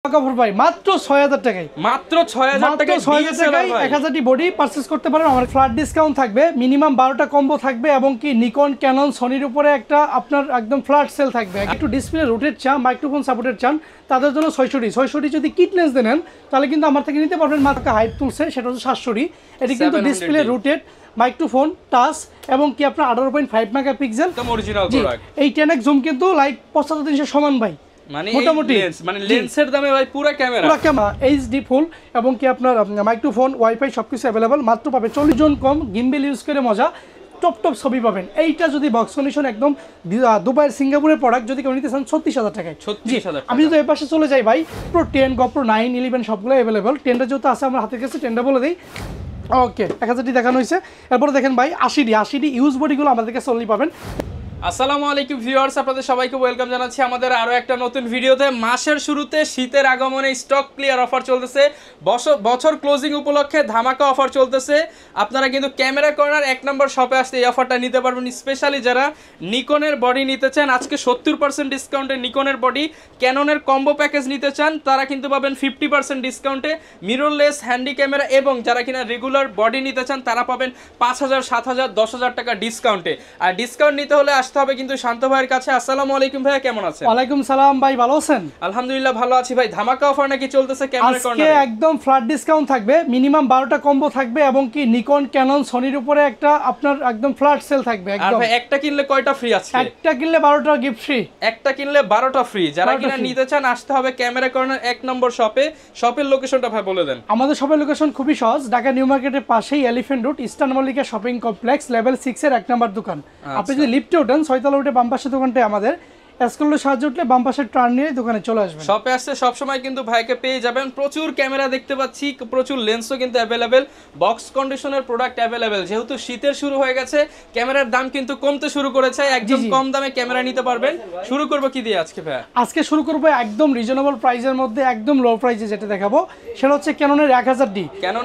কাপড় ভাই মাত্র ৬০০০ টাকায়, মাত্র ৬০০০ টাকায় ১০০০টি বডি পারচেজ করতে পারেন। আমার ফ্ল্যাট ডিসকাউন্ট থাকবে, মিনিমাম 12টা কম্বো থাকবে এবং কি নিকন, ক্যানন, সনির উপরে একটা আপনার একদম ফ্ল্যাট সেল থাকবে। একটু ডিসপ্লে রোটেট চান, মাইক্রোফোন সাপোর্টেড চান, তাদের জন্য ৬৬০ যদি কিট লেন্স দেন তাহলে কিন্তু আমার থেকে নিতে পারবেন। মাত্র হাইট তুলছে সেটা হচ্ছে ৭০০। এটি কিন্তু ডিসপ্লে রোটেট, মাইক্রোফোন, টাচ এবং কি আপনার 18.5 মেগাপিক্সেল অরিজিনাল প্রোডাক্ট। এই 10x জুম কিন্তু লাইক 75-300 সমান ভাই, মানে মোটামুটি মানে লেন্সের দামে ভাই পুরো ক্যামেরা এইচডি ফুল এবং কি আপনার মাইক্রোফোন, ওয়াইফাই সবকিছু অ্যাভেলেবল। মাত্র পাবে 40 জন কম, গিম্বেল ইউজ করে মজা, টপ ছবি পাবেন। এইটা যদি বক্স কন্ডিশন একদম দুবাইয়ের সিঙ্গাপুরের প্রোডাক্ট যদি কেউ নিতে চান ৩৬০০০ টাকায়। আমি যদি এই পাশে চলে যাই ভাই, প্রো 10, GoPro 9, 11 সবগুলো অ্যাভেলেবল। 10টা যেহেতু আছে আমার হাতের কাছে 10টা বলে দিই। ওকে, 1000টি দেখানো হয়েছে। এরপরে দেখেন ভাই 80 ইউজ বডিগুলো আমাদের কাছে অনলি পাবেন। আসসালামু আলাইকুম ভিউয়ার্স, আপনাদের সবাইকে ওয়েলকাম জানাচ্ছি আমাদের আরো একটা নতুন ভিডিওতে। মাসের শুরুতে শীতের আগমনে স্টক ক্লিয়ার অফার চলতেছে, বছর ক্লোজিং উপলক্ষে ধামাকা অফার চলতেছে। আপনারা কিন্তু ক্যামেরা কর্নার 1 নম্বর শপে আসতে এই অফারটা নিতে পারবেন। স্পেশালি যারা নিকনের বডি নিতে চান, আজকে 70% ডিসকাউন্টে নিকনের বডি, ক্যাননের কম্বো প্যাকেজ নিতে চান, তারা কিন্তু পাবেন 50% ডিসকাউন্টে মিররলেস হ্যান্ডি ক্যামেরা। এবং যারা কিনা রেগুলার বডি নিতে চান তারা পাবেন 5000, 7000, 10000 টাকা ডিসকাউন্টে। আর ডিসকাউন্ট নিতে হলে হবে কিন্তু শান্ত ভাইয়ের কাছে। আসসালামু আলাইকুম ভাইয়া, কেমন আছেন? ওয়ালাইকুম সালাম ভাই, ভালো আছেন? আলহামদুলিল্লাহ ভালো আছি ভাই। ধামাকা অফার নাকি চলতেছে ক্যামেরা কর্নারে? আজকে একদম ফ্ল্যাট ডিসকাউন্ট থাকবে, মিনিমাম 12টা কম্বো থাকবে এবং কি নিকন, ক্যানন, সনির উপরে একটা আপনার একদম ফ্ল্যাট সেল থাকবে একদম। আর ভাই একটা কিনলে কয়টা ফ্রি আছে? একটা কিনলে 12টা গিফট ফ্রি। একটা কিনলে 12টা ফ্রি। যারা কিনা নিতে চান আসতে হবে ক্যামেরা কর্নার 1 নম্বর শপে। শপের লোকেশনটা ভাই বলে দেন। আমাদের শপের লোকেশন খুবই সহজ, ঢাকা নিউ মার্কেটের পাশেই elephant road, eastern Mallika shopping complex, level 6 এর 1 নম্বর দোকান। আপনি যদি লিফটে ওঠেন 6 তলা উঠে বাম পাশে দোকানটা আমাদের, এসকেলেটর সাহায্যে উঠলে বাম পাশে টার্ন নিয়ে দোকানে চলে আসবেন। শপে আসলে সব সময় কিন্তু ভাইকে পেয়ে যাবেন। প্রচুর ক্যামেরা দেখতে পাচ্ছি, প্রচুর লেন্সও কিন্তু অ্যাভেলেবেল, বক্স কন্ডিশনের প্রোডাক্ট অ্যাভেলেবেল। যেহেতু শীতের শুরু হয়ে গেছে, ক্যামেরার দাম কিন্তু কমতে শুরু করেছে, একদম কম দামে ক্যামেরা নিতে পারবেন। শুরু করব কি দিয়ে আজকে ভাই? আজকে শুরু করব একদম রিজনেবল প্রাইসের মধ্যে, একদম লো প্রাইসে যেটা দেখাবো সেটা হচ্ছে ক্যাননের 1000D।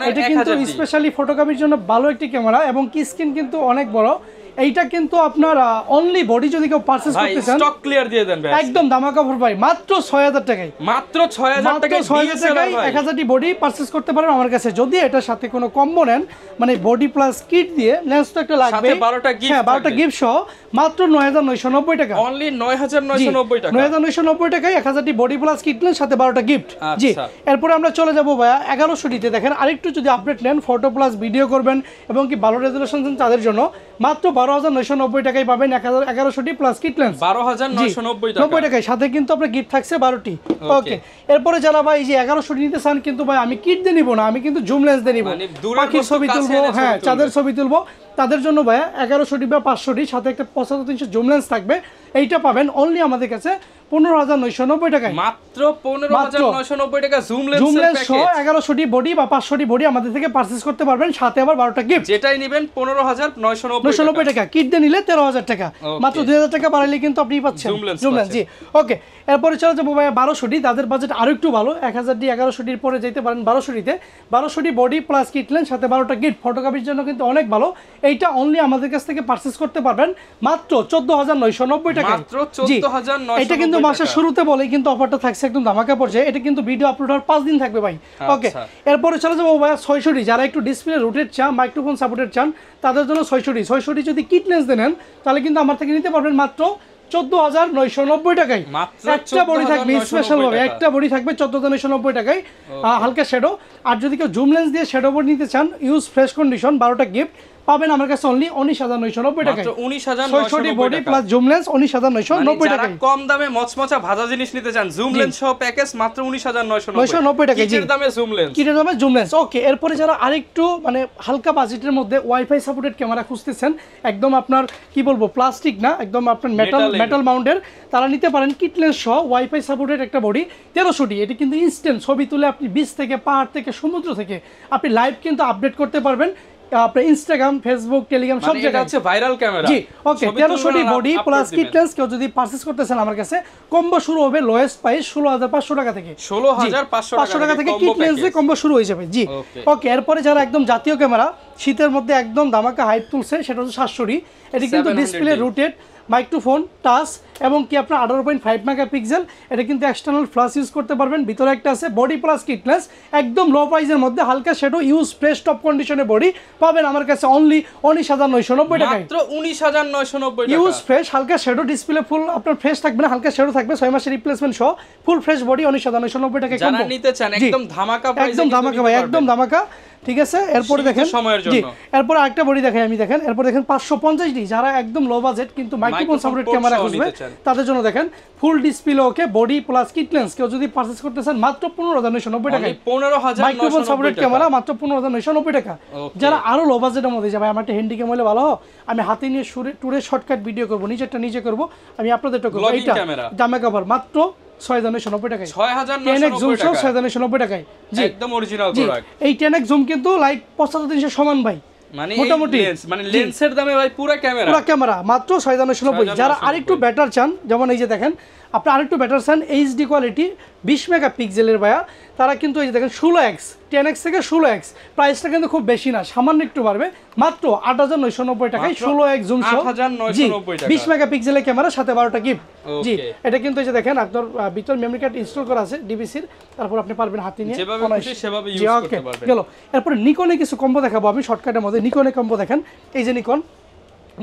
এটা কিন্তু স্পেশালি ফটোগ্রাফির জন্য ভালো একটি ক্যামেরা এবং কি স্ক্রিন কিন্তু অনেক বড়। এইটা কিন্তু আপনার অনলি বডি যদি কেউ পারচেজ করতে চান স্টক ক্লিয়ার দিয়ে দেন ভাই, একদম ধামাকা অফার ভাই, মাত্র ৬০০০ টাকায়। মাত্র ৬০০০ টাকায় 1000টি বডি পারচেজ করতে পারেন আমার কাছে। যদি এটার সাথে কোনো কম্বো নেন, মানে বডি প্লাস কিট দিয়ে, লেন্স তো একটা লাগবে, সাথে 12টা গিফট, হ্যাঁ 12টা গিফট সহ মাত্র ৯৯৯০ টাকা। অনলি ৯৯৯০ টাকা। ৯৯৯০ টাকায় 1000টি বডি প্লাস কিট লেন্স সাথে 12টা গিফট। জি, এরপর আমরা চলে যাব ভাইয়া 1100টিতে। দেখেন আরেকটু যদি আপডেট নেন, ফটো প্লাস ভিডিও করবেন এবং কি ভালো রেজোলিউশন তাদের জন্য মাত্র ১২৯৯০ টাকায় পাবেন 1100টি প্লাস কিট লেন্স। ১২৯৯০ টাকায় সাথে কিন্তু আপনার গিফট থাকছে 12টি। ওকে, এরপরে যারা ভাই এই যে 1100টি নিতে চান, কিন্তু ভাই আমি কিট দিয়ে নিব না, আমি কিন্তু জুম লেন্স দিয়ে নিব, পাখির ছবি তুলবো, হ্যাঁ চাঁদের ছবি তুলবো, তাদের জন্য ভাইয়া 1100টি বা 500টি সাথে একটা 75-300 জুম লেন্স থাকবে। এইটা পাবেন অনলি আমাদের কাছে ১৫৯৯০ টাকায়। মাত্র ১৫৯৯০ টাকা জুম লেন্স সহ 1100টি বডি বা 500টি বডি আমাদের থেকে পারচেজ করতে পারবেন, সাথে আবার 12টা গিফট। যেটাই নেবেন ১৫৯৯০ টাকা, কিট দিয়ে নিলে ১৩,০০০ টাকা। মাত্র ২০০০ টাকা বাড়াইলে কিন্তু আপনি পাচ্ছেন জুম লেন্স। জি, ওকে, এরপরে চলে যাবো ভাই 1200টি। তাদের বাজেট আরো একটু ভালো, 1000টি 1100টির পরে যেতে পারেন 1200টিতে। 1200টি বডি প্লাস কিট লেন্স সাথে 12টা গিফট, ফটোগ্রাফির জন্য কিন্তু অনেক ভালো। এইটা অনলি আমাদের কাছ থেকে পারচেজ করতে পারবেন মাত্র ১৪,৯৯০ টাকা। মাত্র ১৪,৯৯০ এটা কিন্তু মাসের শুরুতে বলে কিন্তু অফারটা থাকছে একদম ধামাকা পর্যায়ে। এটা কিন্তু ভিডিও আপলোড হওয়ার 5 দিন থাকবে ভাই। ওকে, এরপরে চলে যাবো ভাই ৬০০টি। যারা একটু ডিসপ্লে রোটেট চান, মাইক্রোফোন সাপোর্টেড চান, তাদের জন্য ৬০০টি যদি কিট লেন্স দেন তাহলে কিন্তু আমার থেকে নিতে পারবেন মাত্র ১৪,৯৯০ টাকায়। একটা বডি থাকবে স্পেশাল ভাবে, একটা বডি থাকবে ১৪,৯৯০ টাকায়, হালকা শ্যাডো। আর যদি কেউ জুম লেন্স দিয়ে শ্যাডো বডি নিতে চান, ইউজ ফ্রেশ কন্ডিশন, 12টা গিফট পাবেন আমার কাছে অনলি ১৯,৯৯০ টাকায়। ১৯,৯৯০ বডি প্লাস জুম লেন্স ১৯,৯৯০ টাকায়। কম দামে মচমচা ভাজা জিনিস নিতে চান, জুম লেন্স সহ প্যাকেজ মাত্র ১৯,৯৯০ টাকা। কিটের দামে জুম লেন্স, কিটের দামে জুম লেন্স। ওকে, এরপরে যারা আরেকটু মানে হালকা বাজেটের মধ্যে ওয়াইফাই সাপোর্টেড ক্যামেরা খুঁজতেছেন, একদম আপনার কি বলবো প্লাস্টিক না, একদম আপনার মেটাল মাউন্টের, তারা নিতে পারেন কিট লেন্স সহ ওয়াইফাই সাপোর্টেড একটা বডি ১৩০০টি। এটি কিন্তু ইনস্ট্যান্ট ছবি তুলে আপনি বিচ থেকে, পাহাড় থেকে, সমুদ্র থেকে আপনি লাইভ কিন্তু আপডেট করতে পারবেন আপনার ইনস্টাগ্রাম, ফেসবুক, টেলিগ্রাম সব জায়গায় আছে ভাইরাল ক্যামেরা। জি, ওকে, ১৩০০টি বডি প্লাস কিট লেন্স কেউ যদি পারচেজ করতেছেন আমার কাছে, কম্বো শুরু হবে লোয়েস্ট প্রাইস ১৬,৫০০ টাকা থেকে। ১৬,৫০০ টাকা থেকে কিট লেন্সে কম্বো শুরু হয়ে যাবে। জি, ওকে, এরপরে যারা একদম জাতীয় ক্যামেরা শীতের মধ্যে একদম ধামাকা হাইপ তুলছে সেটা হচ্ছে ৭০০টি। এটি কিন্তু ডিসপ্লে রোটেট, মাইক্রোফোন টাচ এবং কি আপনার 18.5 মেগাপিক্সেল। এটা কিন্তু এক্সটার্নাল ফ্ল্যাশ ইউজ করতে পারবেন। ভিতরে একটা আছে বডি প্লাস কিটনেস, একদম লো প্রাইসের মধ্যে হালকা শ্যাডো ইউজ ফ্রেশ টপ কন্ডিশনে বডি পাবেন আমার কাছে অনলি 19,990 টাকায়। মাত্র 19,990 টাকা। ইউজ ফ্রেশ হালকা শ্যাডো ডিসপ্লে ফুল আপনার ফ্রেশ থাকবে না, হালকা শ্যাডো থাকবে, 6 মাসের রিপ্লেসমেন্ট সহ ফুল ফ্রেশ বডি 19,990 টাকায়। যারা নিতে চান একদম ধামাকা প্রাইসে, একদম ধামাকা ভাই, একদম ধামাকা। ঠিক আছে, এরপরে দেখেন জি, এরপর আরেকটা বডি দেখাই আমি, দেখেন এরপর দেখেন 550D, যারা একদম লো বাজেট কিন্তু মাইক্রোফোন সাপোর্টেড ক্যামেরা খুঁজবে তাদের জন্য দেখেন ফুল ডিসপ্লে ওকে বডি প্লাস কিট লেন্স। কেউ যদি পারচেজ করতে চান মাত্র 15,990 টাকায় 15,990 মাইক্রোফোন সাপোর্টেড ক্যামেরা মাত্র 15,990 টাকা। যারা আরো লো বাজেটের মধ্যে যাবে, আমার একটা হ্যান্ডি ক্যাম হলে ভালো হয়, আমি হাতে নিয়ে টুরে শর্টকাট ভিডিও করব, নিজেরটা নিজে করব, আমি আপনাদেরটা করব, এইটা দামে কভার মাত্র 6,990 টাকায়, 6,990 টাকায়। জি একদম অরিজিনাল প্রোডাক্ট। এই 10x জুম কিন্তু লাইক 75-300 সমান ভাই, মানে মোটামুটি মানে লেন্সের দামে ভাই পুরো ক্যামেরা মাত্র 6,990। যারা আরেকটু বেটার চান, যেমন এই যে দেখেন আপনি আরেকটু বেটার চান এইচডি কোয়ালিটি 20 মেগাপিক্সেলের ভাইয়া, তারা কিন্তু এই যে দেখেন 16x 10x থেকে 16x, প্রাইসটা কিন্তু খুব বেশি না, সামান্য একটু বাড়বে, মাত্র 8,990 টাকায় 16x জুম সহ 8,990 টাকা, 20 মেগাপিক্সেলের ক্যামেরা সাথে 12টা গিফট। জি, এটা কিন্তু এই যে দেখেন আপনার ভিতর মেমরি কার্ড ইনস্টল করা আছে ডিভিসির, তারপর আপনি পারবেন হাতে নিয়ে যেভাবে খুশি সেভাবে ইউজ করতে পারবেন। গেল, এরপর নিকনে কিছু কম্বো দেখাবো আমি শর্টকাটের মধ্যে। নিকনে কম্বো দেখেন, এই যে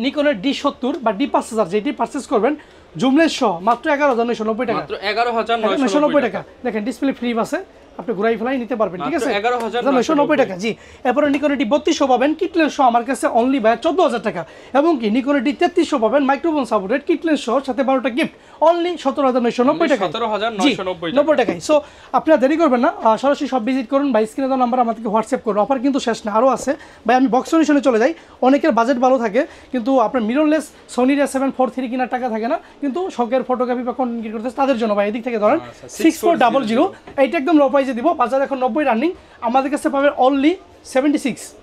নিকনের D70 বা D5000 যেটি পারচেজ করবেন জুমলেস সহ মাত্র 11,990 টাকা, মাত্র 11,990 টাকা। দেখেন ডিসপ্লে ফ্রি আছে, আপনি ঘুরাই ফেলাই নিতে পারবেন, ঠিক আছে, 11,990 টাকা। জি, এরপরে নিকনের D3200 পাবেন কিটলেন্স সহ আমার কাছে অনলি ভাই 14,000 টাকা, এবং কি নিকনের D3300 পাবেন মাইক্রোফোন সাপোর্টেড কিটলেন্স সহ সাথে 12টা গিফট অনলি 17,990 টাকা, 17,990 টাকায়। সো আপনারা দেরি করবেন না, সরাসরি সব ভিজিট করুন বা স্ক্রিনে দেওয়া নাম্বার আমাদেরকে হোয়াটসঅ্যাপ করুন। অফার কিন্তু শেষ না, আরও আছে ভাই। আমি বক্স সলিউশনে চলে যাই, অনেকের বাজেট ভালো থাকে কিন্তু আপনার মিররলেস সোনির A7 IV কেনার টাকা থাকে না, কিন্তু শখের ফটোগ্রাফি বা কন্টেন্ট ক্রিয়েট করতে তাদের জন্য ভাই এদিক থেকে ধরেন 6400, এইটা একদম লো প্রাইসে দিব, বাজার এখন 90 রানিং, আমাদের কাছে পাবেন অনলি 76,000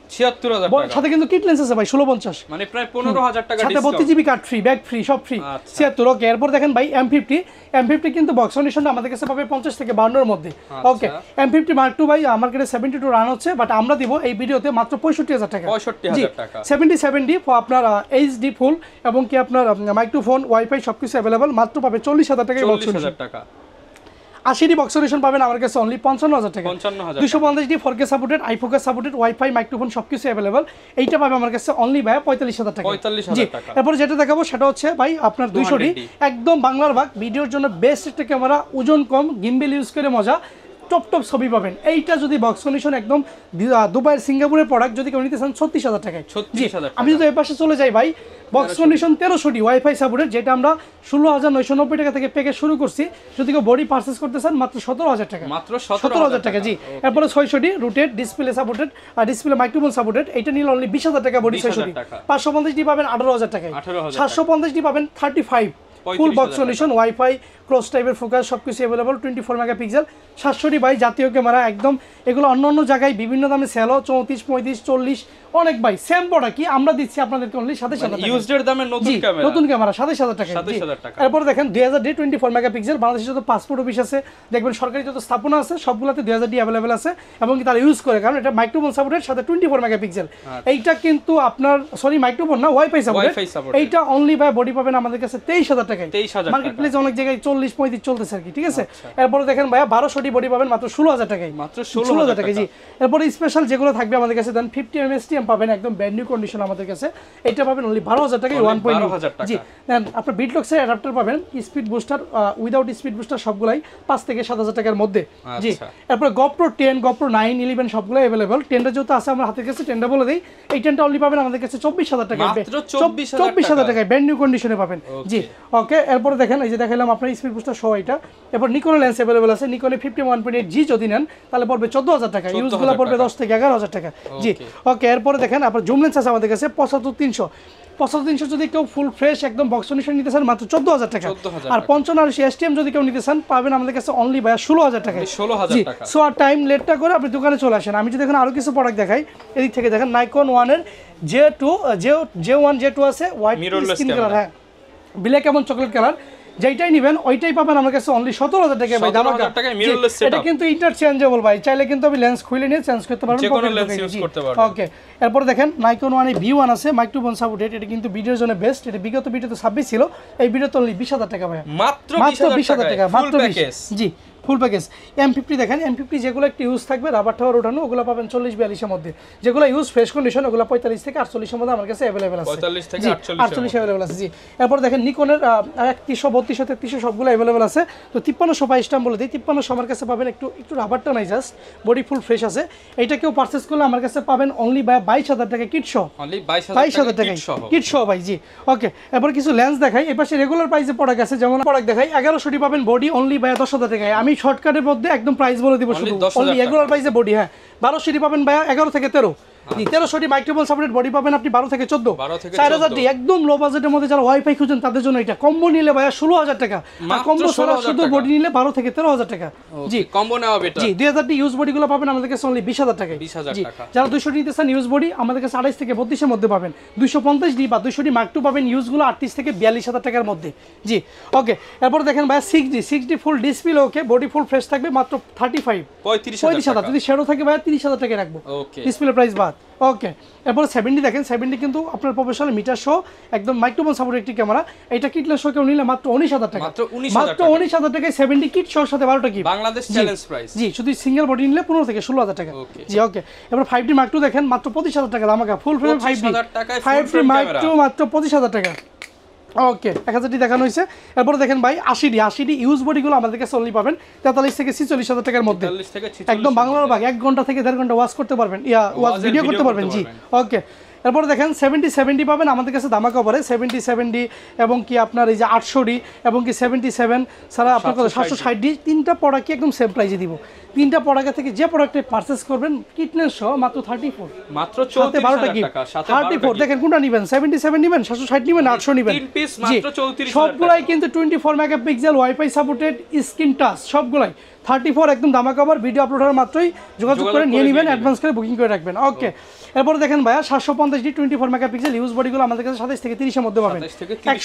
টাকা, সাথে কিন্তু কিট লেন্স আছে ভাই 1650, মানে প্রায় 15,000 টাকা সাথে 32GB card free, bag free, সব ফ্রি 76। ওকে, এরপর দেখেন ভাই M50 কিন্তু বক্স কন্ডিশনটা আমাদের কাছে পাবে 50 থেকে 52 এর মধ্যে। ওকে, M50 Mark II ভাই মার্কেটে 72 রান হচ্ছে, বাট আমরা দিব এই ভিডিওতে মাত্র 65,000 টাকা, 65,000 টাকা। 70 আপনার HD ফুল এবং কি আপনার মাইক্রোফোন ওয়াইফাই সবকিছু अवेलेबल, মাত্র পাবে 40,000 টাকা। 40,000 টাকা 80D বক্স সলিউশন পাবেন আমার কাছে অনলি 55,000 টাকা, 250D 4K supported, eye focus supported, wifi microphone সবকিছু अवेलेबल, এইটা পাবে আমার কাছে অনলি ভাই 45,000 টাকা। 45,000 টাকা। এরপর যেটা দেখাবো সেটা হচ্ছে ভাই আপনার 200D, একদম বাংলার ভাগ, ভিডিওর জন্য বেস্ট একটা ক্যামেরা, ওজন কম, গিম্বেল ইউজ করে মজা, টপ ছবি পাবেন। এইটা যদি বক্স কন্ডিশন একদম দুবাইয়ের সিঙ্গাপুরের প্রোডাক্ট, যদি কেউ নিতে চান 36,000 টাকায়। আমি যদি এই পাশে চলে যাই ভাই, box condition 1300D wifi supported, যেটা আমরা 16,990 টাকা থেকে প্যাকেজ শুরু করছি, যদি কেউ বডি পারচেজ করতে চান মাত্র 17,000 টাকা, মাত্র 17,000 টাকা। জি, এরপরে 600D রুটেড ডিসপ্লে সাপোর্টেড আর ডিসপ্লে মাইক্রোফোন সাপোর্টেড, এটা নিলে অনলি 20,000 টাকা বডি 600D। 550D পাবেন 18,000 টাকায়, 750D পাবেন 35, full box solution, wifi, cross টাইপের ফোকাস সবকিছু अवेलेबल, 24 মেগাপিক্সেল, 700D ভাই জাতীয় ক্যামেরা একদম, এগুলো অন্য জায়গায় বিভিন্ন দামে সেল হয় 34, 35, 40 অনেক ভাই, সেম প্রোডাক্ট কি আমরা দিচ্ছি আপনাদেরকে অনলি 27,000 টাকা, ইউজড দামে নতুন ক্যামেরা 27,000 টাকা। এরপর দেখেন 2000D 24 মেগাপিক্সেল, বাংলাদেশে যত পাসপোর্ট অফিস আছে, দেখবেন সরকারি যত স্থাপনা আছে সবগুলোতে 2000D अवेलेबल আছে, এবং কি তারা ইউজ করে, কারণ এটা মাইক্রোফোন সাপোর্টেড সাথে 24 মেগাপিক্সেল। এইটা কিন্তু আপনার সরি মাইক্রোফোন না, ওয়াইফাই সাপোর্টেড, এইটা অনলি ভাই বডি পাবেন আমাদের কাছে 23,000 টাকায়, মার্কেট প্লেসে অনেক জায়গায় 40, 35 চলতেছে আর কি, ঠিক আছে। এরপর দেখেন ভাইয়া 1200D বডি পাবেন মাত্র 16,000 টাকায়, মাত্র 16,000 টাকা। জি, এরপর স্পেশাল যেগুলো থাকবে আমাদের কাছে দেন 50 mSTM পাবেন একদম ব্র্যান্ড নিউ কন্ডিশন আমাদের কাছে, এটা পাবেন অনলি 12,000 টাকায় 1.2। জি, দেন আপনার বিটলক্সের অ্যাডাপ্টার পাবেন, speed booster without speed booster সবগুলাই 5 থেকে 7,000 টাকার মধ্যে। জি, এরপর GoPro 10, GoPro 9, 11 সবগুলাই अवेलेबल। 10টা যেহেতু আছে আমার হাতের কাছে, 10টা বলে দেই, এই 10টা অনলি পাবেন আমাদের কাছে 24,000 টাকায়, মাত্র 24,000 টাকায় ব্র্যান্ড নিউ কন্ডিশনে পাবেন। জি, ওকে, এরপর দেখেন এই যে দেখাইলাম আপনার স্পিড বুস্টার সহ এটা। এরপর নিকন লেন্স अवेलेबल আছে, নিকনে 51.8G যদি নেন তাহলে পড়বে 14,000 টাকা, ইউজগুলো পড়বে 10 থেকে 11,000 টাকা। জি, ওকে, এরপর দেখেন আপনার জুম লেন্স আছে আমাদের কাছে 75-300 যদি কেউ ফুল ফ্রেশ একদম বক্স কন্ডিশন নিতে চান মাত্র 14,000 টাকা, আর 55 STM যদি কেউ নিতে চান পাবেন আমাদের কাছে অনলি ভাই 16,000 টাকা। 16,000 টাকা। সো আর টাইম লেটটা করে আপনি দোকানে চলে আসেন। আমি যদি এখন আরো কিছু প্রোডাক্ট দেখাই, এদিক থেকে দেখেন নাইকন 1 এর J1 J2 আছে, হোয়াইট স্কিন কালার, হ্যাঁ ব্ল্যাক এবং চকলেট কালার, যেইটাই নেবেন ওইটাই পাবেন আমার কাছে অনলি 17000 টাকা ভাই ধামাকা। 17000 টাকায় মিররলেস সেটআপ। এটা কিন্তু ইন্টারচেঞ্জেবল ভাই, চাইলে কিন্তু আপনি লেন্স খুলে নিয়ে চেঞ্জ করতে পারবেন, যে কোনো লেন্স ইউজ করতে পারবেন। ওকে, এরপর দেখেন নাইকন ওয়ান V1 আছে মাইক্রোফোন সাপোর্টেড, এটা কিন্তু ভিডিওর জন্য বেস্ট। এটা বিগত ভিডিওতে 26 ছিল, এই ভিডিওতে অনলি 20000 টাকা ভাই, মাত্র 20000 টাকা, মাত্র ফুল 20। প্যাকেজ। জি ফুল প্যাকেজ। M50 দেখেন, M50 যেগুলো একটু ইউজ থাকবে রাবার টাওয়ার ওঠানো, ওগুলো পাবেন 40-42 এর মধ্যে। যেগুলো ইউজ ফ্রেশ কন্ডিশন ওগুলো 45 থেকে 48 এর মধ্যে আমার কাছে अवेलेबल আছে। 45 থেকে 48 अवेलेबल আছে। জি, এরপর দেখেন নিকনের 3132 33 সবগুলো अवेलेबल আছে। তো 5300 প্রাইসটা বলে দিই, 5300 আমার কাছে পাবেন একটু রাবারটা নাই, জাস্ট বডি ফুল ফ্রেশ আছে। এটা কেউ পারচেজ করলে আমার কাছে পাবেন অনলি 22000 টাকা কিট সহ, অনলি 22000 টাকা কিট সহ ভাই। জি ওকে, এরপর কিছু লেন্স দেখাই। এপাশে রেগুলার প্রাইসে প্রোডাক্ট আছে, যেমন প্রোডাক্ট দেখাই 1100 টি পাবেন বডি অনলি 10000 টাকায়। আমি শর্টকাটের মধ্যে একদম প্রাইস বলে দিব, শুধু অনলি রেগুলার প্রাইসে বডি। হ্যাঁ 1200 টি পাবেন ভাই 11 থেকে 13। 1300 টি মাইক্রোফোন সাপোর্টেড বডি পাবেন আপনি 12 থেকে 14। 4000 টি একদম লো বাজেটের মধ্যে যারা ওয়াইফাই খুঁজেন তাদের জন্য এটা। কম্বো নিলে ভাই 16000 টাকা, আর কম্বো ছাড়া শুধু বডি নিলে 12 থেকে 13000 টাকা। জি কম্বো নেওয়া বেটার। জি 2000 টি ইউজ বডিগুলো পাবেন আমাদের কাছে অনলি 20000 টাকায়। 20000 টাকা। যারা 200 টি নিতেছেন ইউজ বডি আমাদের কাছে 28 থেকে 32 এর মধ্যে পাবেন। 250 ডি বা 200 টি মার্ক 2 পাবেন ইউজগুলো 38 থেকে 42000 টাকার মধ্যে। জি ওকে, এরপর দেখেন ভাই 6D ফুল ডিসপ্লে, ওকে বডি ফুল ফ্রেশ থাকবে মাত্র 35000 যদি শ্যাডো থাকে ভাই 30000 টাকায় রাখবো, ওকে ডিসপ্লে প্রাইস বাদ। ওকে, এরপর 70 দেখেন, 70 কিন্তু আপনার প্রফেশনাল মিটার সহ একদম মাইক্রোফোন সাপোর্ট একটি ক্যামেরা। এটা কিটলেস সহ কেউ নিলে মাত্র 19000 টাকা, মাত্র 19000 টাকায় 70 কিট সহ সাথে 12টা কি বাংলাদেশ চ্যালেঞ্জ প্রাইস। জি শুধু সিঙ্গেল বডি নিলে 15 থেকে 16000 টাকা। জি ওকে, এবার 5D মার্ক 2 দেখেন মাত্র 25000 টাকা ধামাকা, ফুল ফ্রেম 5D 5D মার্ক 2 মাত্র 25000 টাকা। ওকে 1000 টি দেখানো হয়েছে। এরপর দেখেন ভাই 80D ইউজ বডিগুলো আমাদের কাছে অনলি পাবেন 43 থেকে 46000 টাকার মধ্যে, একদম বাংলার ভাগ 1 ঘন্টা থেকে 1.5 ঘন্টা ওয়াচ করতে পারবেন, ওয়াচ ভিডিও করতে পারবেন। জি ওকে, এরপর দেখেন 70 পাবেন আমাদের কাছে ধামাকা অফারে। 70 এবং কি আপনার এই যে 800D এবং কি 77 ছাড়া আপনার 760D তিনটা প্রোডাক্ট একদম সেম প্রাইসে দিব। তিনটা প্রোডাক্ট থেকে যে প্রোডাক্টে পারচেজ করবেন কিটনেস সহ মাত্র 34, মাত্র 12টা কি 34। দেখেন কোনটা নেবেন, 77 নেবেন, 760 নেবেন, 800 নেবেন, তিন পিস মাত্র 34000 সবগুলাই কিন্তু 24 megapixel wifi supported screen touch, সবগুলাই 34 একদম ধামাকা অফার। ভিডিও আপলোড হওয়ার মাত্রই যোগাযোগ করে নিয়ে নেবেন, অ্যাডভান্স করে বুকিং করে রাখবেন। ওকে, এরপর দেখেন ভাইয়া 750D 24 মেগাপিক্সেল ইউজ বডিগুলো আমাদের কাছে 27 থেকে 30 এর মধ্যে পাবেন।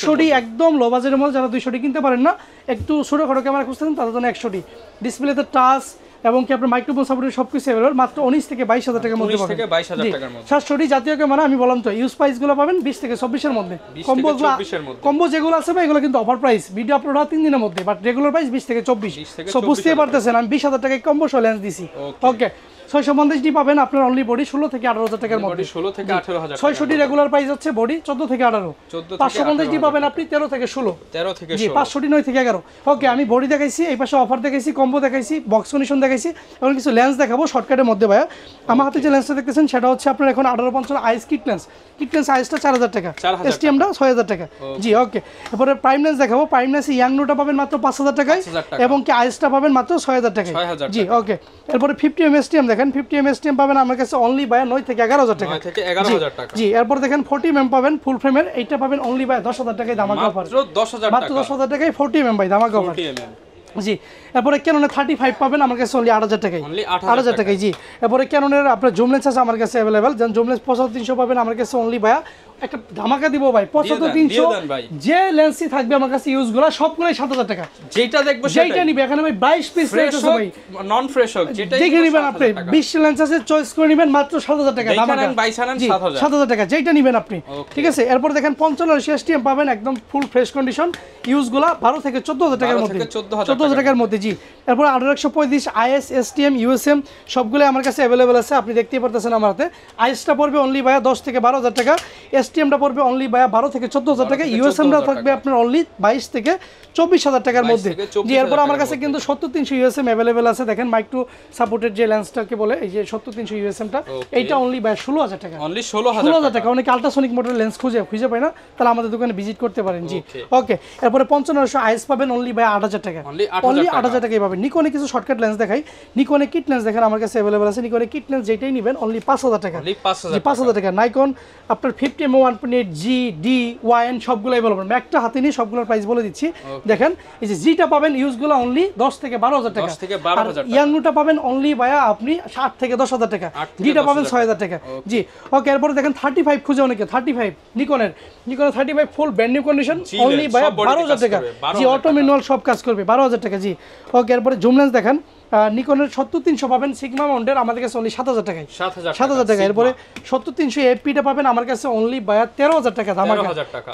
100D একদম লো বাজেটের মধ্যে, যারা 200D কিনতে পারেন না, একটু ছোটখাটো ক্যামেরা খুঁজতেছেন তাদের জন্য 100D ডিসপ্লেতে টাচ এবং কি আপনার মাইক্রোফোন সাপোর্টের সবকিছু अवेलेबल মাত্র 19 থেকে 22000 টাকার মধ্যে পাবেন। 22000 টাকার মধ্যে 700D জাতীয় ক্যামেরা আমি বললাম তো ইউজ প্রাইসগুলো পাবেন 20 থেকে 24 এর মধ্যে। কম্বো যেগুলো আছে ভাই এগুলো কিন্তু অফার প্রাইস, ভিডিও আপলোড হয় 3 দিনের মধ্যে, বাট রেগুলার প্রাইস 20 থেকে 24। সো বুঝতেই পারতেছেন আমি 20000 টাকায় কম্বো সহ লেন্স দিছি। ওকে, 650D পাবেন আপনার অনলি বডি 16 থেকে 18000 টাকার মধ্যে। 16 থেকে 18000। 600D রেগুলার প্রাইস হচ্ছে বডি 14 থেকে 18। 550D পাবেন আপনি 13 থেকে 16। 13 থেকে 16। জি 500D 9 থেকে 11। ওকে, আমি বডি দেখাইছি, এই পাশে অফার দেখাইছি, কম্বো দেখাইছি, বক্স কন্ডিশন দেখাইছি, এবং কিছু লেন্স দেখাবো শর্টকাটের মধ্যে ভাইয়া। আমার হাতে যে লেন্সটা দেখতেছেন সেটা হচ্ছে আপনার এখন 1855 আইস কিট লেন্স। কিট লেন্স আইসটা 4000 টাকা, এসটিএমটা 6000 টাকা। জি ওকে, এরপরে প্রাইম লেন্স দেখাবো। প্রাইম লেন্স ইয়াং নোটা পাবেন মাত্র 5000 টাকায় এবং কি আইসটা পাবেন মাত্র 6000 টাকায়। জি ওকে, এরপরে 50mm এসটিএম দেখেন, 50mm এসটিএম পাবেন আমার কাছে অনলি বাই 9 থেকে 11000 টাকা। 9 থেকে 11000 টাকা। জি, এরপর দেখেন 40mm পাবেন ফুল ফ্রেমের, এইটা পাবেন অনলি বাই 10000 টাকায় ধামাকা অফার। মাত্র 10000 টাকা, মাত্র 10000 টাকায় 40mm ভাই ধামাকা অফার। 40mm। জি, এরপরে ক্যাননের 35 পাবেন আমার কাছে অনলি 8000 টাকায়, 8000 টাকায়। জি, এরপরে ক্যাননের আপনার জুম লেন্স আছে আমার কাছে अवेलेबल, যেন জুম লেন্স 75300 পাবেন আমার কাছে অনলি ভাইয়া। একটা ধামাকা দিব ভাই, 75300 যে লেন্সই থাকবে আমার কাছে ইউজগুলো সবগুলাই 7000 টাকা। যেটা দেখবো যেটা নিবে, এখানে ভাই 22 পিস লেন্স আছে ভাই, নন ফ্রেশ হোক যেটাই দেখে নেবেন আপনি, 20 লেন্স আছে চয়েস করে নেবেন মাত্র 7000 টাকা ধামাকা। 7000 টাকা যেটা নেবেন আপনি, ঠিক আছে। এরপর দেখেন 55 এসটিএম পাবেন একদম ফুল ফ্রেশ কন্ডিশন ইউজগুলো 12 থেকে 14000 টাকার মধ্যে, 14000 টাকার মধ্যে। জি, এরপর 18135 আইএস এসটিএম ইউএসএম সবগুলো আমার কাছে अवेलेबल আছে, আপনি দেখতেই পারতেছেন আমার হাতে। আইএসটা পড়বে অনলি ভাইয়া 10 থেকে 12000 টাকা, এসটিএমটা পড়বে অনলি ভাইয়া 12 থেকে 14000 টাকা, ইউএসএমটা থাকবে আপনার অনলি 22 থেকে 24000 টাকার মধ্যে। জি, এরপর আমার কাছে কিন্তু 70300 ইউএসএম अवेलेबल আছে। দেখেন মাইক্রো সাপোর্টেড যে লেন্সটাকে বলে এই যে 70300 ইউএসএমটা, এইটা অনলি ভাই 16000 টাকা, অনলি 16000 টাকা। অনেকে আল্ট্রাসোনিক মডেল লেন্স খুঁজে পায় না, তাহলে আমাদের দোকানে ভিজিট করতে পারেন। জি ওকে, এরপরে 5500 আইএস পাবেন অনলি ভাই 8000 টাকা, অনলি 8000 টাকাই পাবেন। নিকনে কিছু শর্টকাট লেন্স দেখাই, নিকনে কিট লেন্স দেখেন আমার কাছে अवेलेबल আছে। নিকনে কিট লেন্স যেটাই নেবেন অনলি 5000 টাকা, 5000 টাকা। নাইকন আপনার 50mm 1.8 জি ডি ওয়াইএন সবগুলোই বলবো একটা হাতে নিয়ে সবগুলোর প্রাইস বলে দিচ্ছি দেখেন এই যে জিটা পাবেন ইউজগুলো অনলি 10 থেকে 12,000 টাকা 10 থেকে 12,000 টাকা ইয়াংটা পাবেন অনলি ভাইয়া আপনি 8 থেকে 10,000 টাকা জিটা পাবেন 6,000 টাকা জি ওকে এরপর দেখেন 35 খুঁজে অনেকে 35 নিকনের 35 ফুল ব্র্যান্ড নিউ কন্ডিশন অনলি ভাইয়া 12,000 টাকা জি অটো ম্যানুয়াল সব কাজ করবে 12,000 টাকা জি ওকে এরপরে জুম লেন্স দেখেন নিকনের 70300 পাবেন সিগমা মাউন্টের আমাদের কাছে অনলি 7,000 টাকায় 7,000 টাকা এরপরে 70300 এফপিটা পাবেন আমার কাছে অনলি ভাইয়া 13,000 টাকা ধামাকা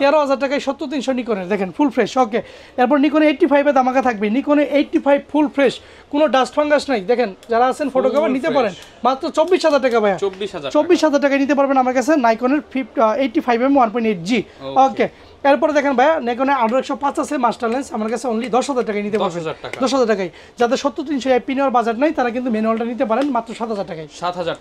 13,000 টাকায় 70300 নিকনের দেখেন ফুল ফ্রেশ ওকে এরপর নিকনে 85 এ ধামাকা থাকবে নিকনে 85 ফুল ফ্রেশ কোনো ডাস্ট ফাঙ্গাস নাই দেখেন যারা আছেন ফটোগ্রাফার নিতে পারেন মাত্র 24,000 টাকা ভাইয়া 24,000 টাকায় নিতে পারবেন আমার কাছে নিকনের 85mm 1.8G ওকে এরপরে দেখেন ভাইয়া নিকনে 805 আছে মাস্টার লেন্স আমার কাছে অনলি 10,000 টাকায় নিতে পারবেন 10,000 টাকায় যাদের 70300 এফপি নেওয়ার বাজেট নাই তারা কিন্তু ম্যানুয়ালটা নিতে পারেন মাত্র 7,000 টাকায়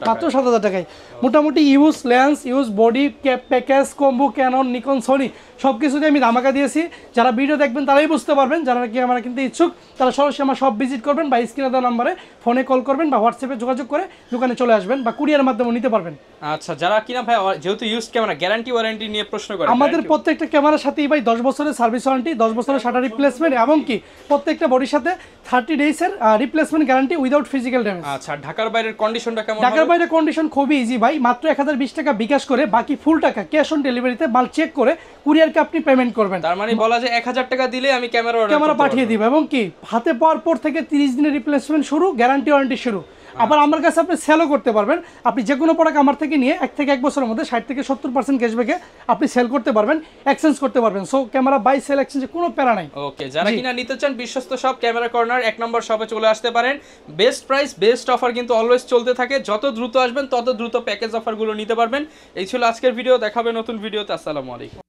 মাত্র 7,000 টাকায় মোটামুটি use lens use body cap package combo Canon Nikon Sony সব কিছুতে আমি ধামাকা দিয়েছি যারা ভিডিও দেখবেন তারাই বুঝতে পারবেন যারা কি আমরা কিন্তু ইচ্ছুক তারা সরাসরি আমার সব ভিজিট করবেন বা স্ক্রিনে দেওয়া নম্বরে ফোনে কল করবেন বা হোয়াটসঅ্যাপে যোগাযোগ করে দোকানে চলে আসবেন বা কুরিয়ারের মাধ্যমে নিতে পারবেন আচ্ছা যারা কিনা ভাই যেহেতু ইউজ ক্যামেরা গ্যারান্টি ওয়ারেন্টি নিয়ে প্রশ্ন করে আমাদের প্রত্যেকটা ক্যামেরার সাথেই ভাই 10 বছরের সার্ভিস ওয়ারেন্টি 10 বছরের শাটার রিপ্লেসমেন্ট এবং কি প্রত্যেকটা বডির সাথে 30 ডেজের replacement guarantee without physical damage আচ্ছা ঢাকার বাইরের কন্ডিশনটা কেমন ঢাকার বাইরে কন্ডিশন খুবই ইজি ভাই মাত্র 1020 টাকা বিকাশ করে বাকি ফুল টাকা ক্যাশ অন ডেলিভারিতে মাল চেক করে কুরিয়ারকে আপনি পেমেন্ট করবেন তার মানে বলা যায় 1000 টাকা দিলে আমি ক্যামেরা পাঠিয়ে দিব এবং কি হাতে পাওয়ার পর থেকে 30 দিনের রিপ্লেসমেন্ট শুরু গ্যারান্টি ওয়ারেন্টি শুরু আবার আমার কাছে আপনি সেলও করতে পারবেন আপনি যে কোনো প্রোডাক্ট আমার থেকে নিয়ে 1 থেকে 1 বছরের মধ্যে 60 থেকে 70% ক্যাশব্যাকে আপনি সেল করতে পারবেন এক্সচেঞ্জ করতে পারবেন সো ক্যামেরা বাই সেল এক্সচেঞ্জে কোনো প্যারা নাই ওকে যারা কিনা নিতে চান বিশ্বস্ত সব ক্যামেরা কর্নার 1 নম্বর শপে চলে আসতে পারেন বেস্ট প্রাইস বেস্ট অফার কিন্তু অলওয়েজ চলতে থাকে যত দ্রুত আসবেন তত দ্রুত প্যাকেজ অফারগুলো নিতে পারবেন এই ছিল আজকের ভিডিও দেখাবে নতুন ভিডিওতে আসসালামু আলাইকুম